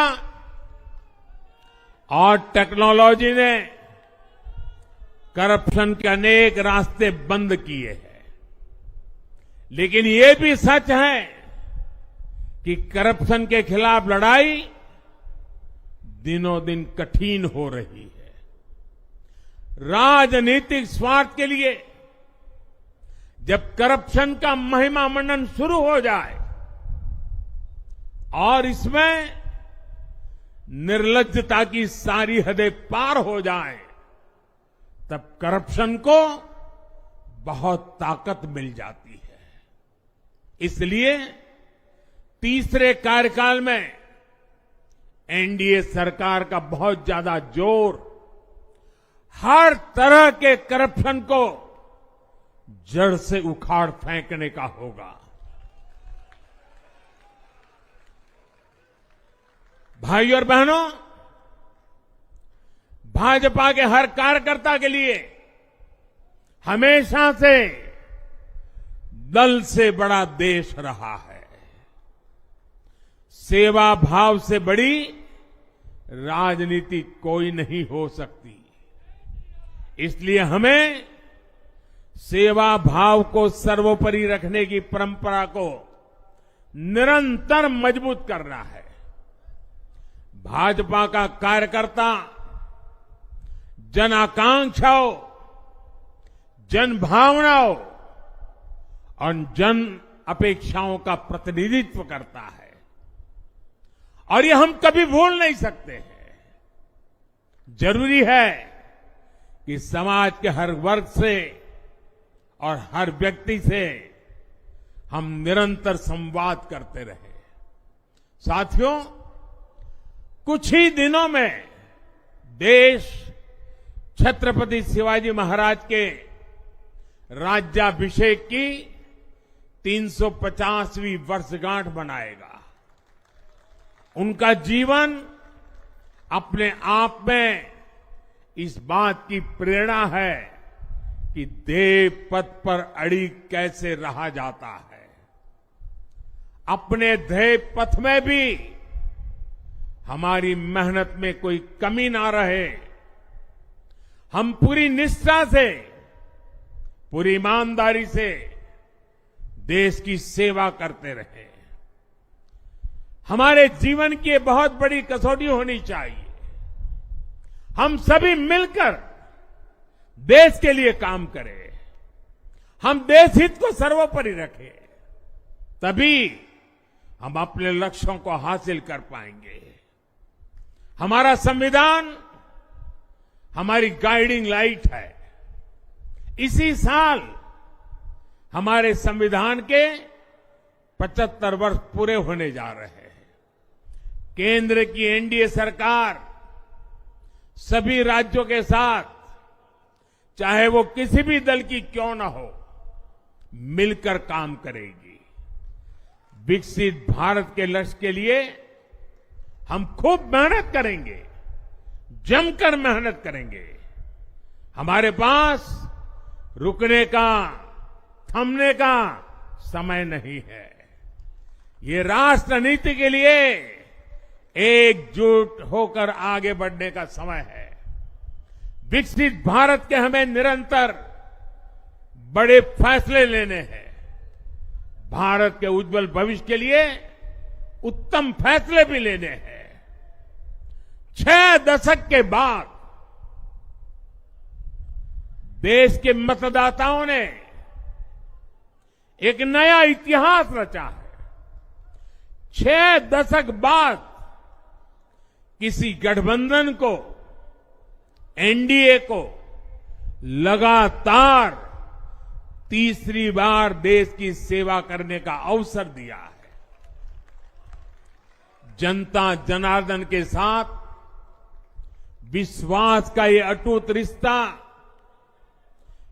और टेक्नोलॉजी ने करप्शन के अनेक रास्ते बंद किए हैं, लेकिन ये भी सच है कि करप्शन के खिलाफ लड़ाई दिनों दिन कठिन हो रही है। राजनीतिक स्वार्थ के लिए जब करप्शन का महिमा मंडन शुरू हो जाए और इसमें निर्लज्जता की सारी हदें पार हो जाए, तब करप्शन को बहुत ताकत मिल जाती है। इसलिए तीसरे कार्यकाल में एनडीए सरकार का बहुत ज्यादा जोर हर तरह के करप्शन को जड़ से उखाड़ फेंकने का होगा। भाई और बहनों, भाजपा के हर कार्यकर्ता के लिए हमेशा से दल से बड़ा देश रहा है। सेवा भाव से बड़ी राजनीति कोई नहीं हो सकती। इसलिए हमें सेवा भाव को सर्वोपरि रखने की परंपरा को निरंतर मजबूत करना है। भाजपा का कार्यकर्ता जन आकांक्षाओं, जन भावनाओं और जन अपेक्षाओं का प्रतिनिधित्व करता है और ये हम कभी भूल नहीं सकते हैं। जरूरी है कि समाज के हर वर्ग से और हर व्यक्ति से हम निरंतर संवाद करते रहे। साथियों, कुछ ही दिनों में देश छत्रपति शिवाजी महाराज के राज्याभिषेक की 350वीं वर्षगांठ मनाएगा। उनका जीवन अपने आप में इस बात की प्रेरणा है कि देव पथ पर अड़ी कैसे रहा जाता है। अपने ध्येय पथ में भी हमारी मेहनत में कोई कमी ना रहे। हम पूरी निष्ठा से, पूरी ईमानदारी से देश की सेवा करते रहे। हमारे जीवन की ये बहुत बड़ी कसौटी होनी चाहिए। हम सभी मिलकर देश के लिए काम करें, हम देश हित को सर्वोपरि रखें, तभी हम अपने लक्ष्यों को हासिल कर पाएंगे। हमारा संविधान हमारी गाइडिंग लाइट है। इसी साल हमारे संविधान के 75 वर्ष पूरे होने जा रहे हैं। केंद्र की एनडीए सरकार सभी राज्यों के साथ, चाहे वो किसी भी दल की क्यों न हो, मिलकर काम करेगी। विकसित भारत के लक्ष्य के लिए हम खूब मेहनत करेंगे, जमकर मेहनत करेंगे। हमारे पास रुकने का, थमने का समय नहीं है। ये राष्ट्र नीति के लिए एकजुट होकर आगे बढ़ने का समय है। विकसित भारत के हमें निरंतर बड़े फैसले लेने हैं। भारत के उज्जवल भविष्य के लिए उत्तम फैसले भी लेने हैं। 6 दशक के बाद देश के मतदाताओं ने एक नया इतिहास रचा है। 6 दशक बाद किसी गठबंधन को, एनडीए को लगातार तीसरी बार देश की सेवा करने का अवसर दिया है। जनता जनार्दन के साथ विश्वास का ये अटूट रिश्ता,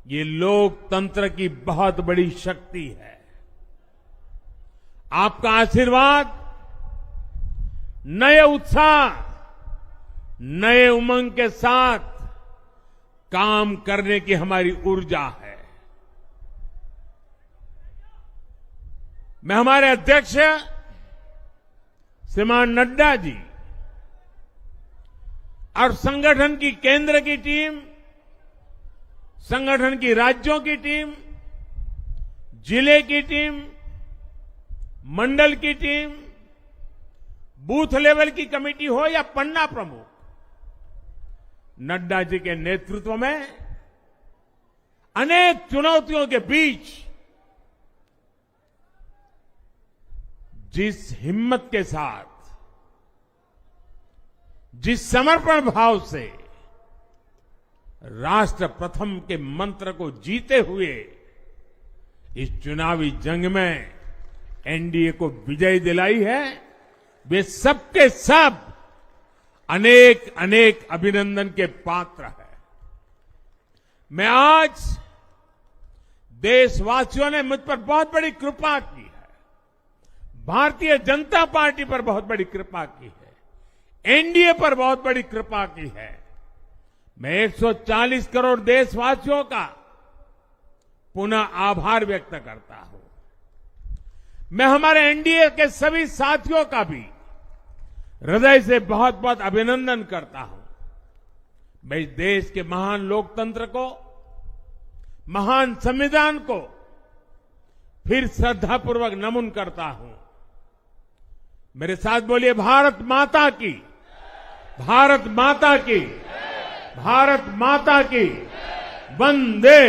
ये लोकतंत्र की बहुत बड़ी शक्ति है। आपका आशीर्वाद नए उत्साह, नए उमंग के साथ काम करने की हमारी ऊर्जा है। मैं हमारे अध्यक्ष श्रीमान नड्डा जी और संगठन की केंद्र की टीम, संगठन की राज्यों की टीम, जिले की टीम, मंडल की टीम, बूथ लेवल की कमेटी हो या पन्ना प्रमुख, नड्डा जी के नेतृत्व में अनेक चुनौतियों के बीच जिस हिम्मत के साथ, जिस समर्पण भाव से राष्ट्र प्रथम के मंत्र को जीते हुए इस चुनावी जंग में एनडीए को विजय दिलाई है, वे सबके सब अनेक अनेक अभिनंदन के पात्र हैं। मैं आज, देशवासियों ने मुझ पर बहुत बड़ी कृपा की है, भारतीय जनता पार्टी पर बहुत बड़ी कृपा की है, एनडीए पर बहुत बड़ी कृपा की है। मैं 140 करोड़ देशवासियों का पुनः आभार व्यक्त करता हूं। मैं हमारे एनडीए के सभी साथियों का भी हृदय से बहुत बहुत अभिनंदन करता हूं। मैं इस देश के महान लोकतंत्र को, महान संविधान को फिर श्रद्धापूर्वक नमन करता हूं। मेरे साथ बोलिए, भारत माता की, भारत माता की, भारत माता की, वंदे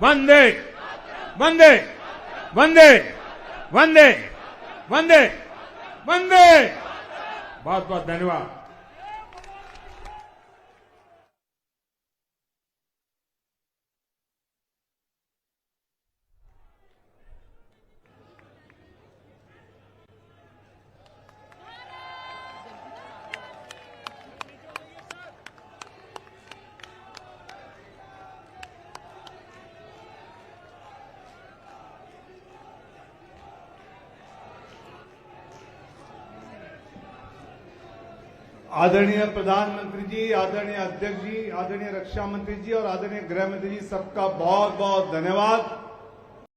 वंदे वंदे वंदे वंदे वंदे वंदे। बहुत बहुत धन्यवाद। आदरणीय प्रधानमंत्री जी, आदरणीय अध्यक्ष जी, आदरणीय रक्षा मंत्री जी और आदरणीय गृह मंत्री जी, सबका बहुत बहुत धन्यवाद।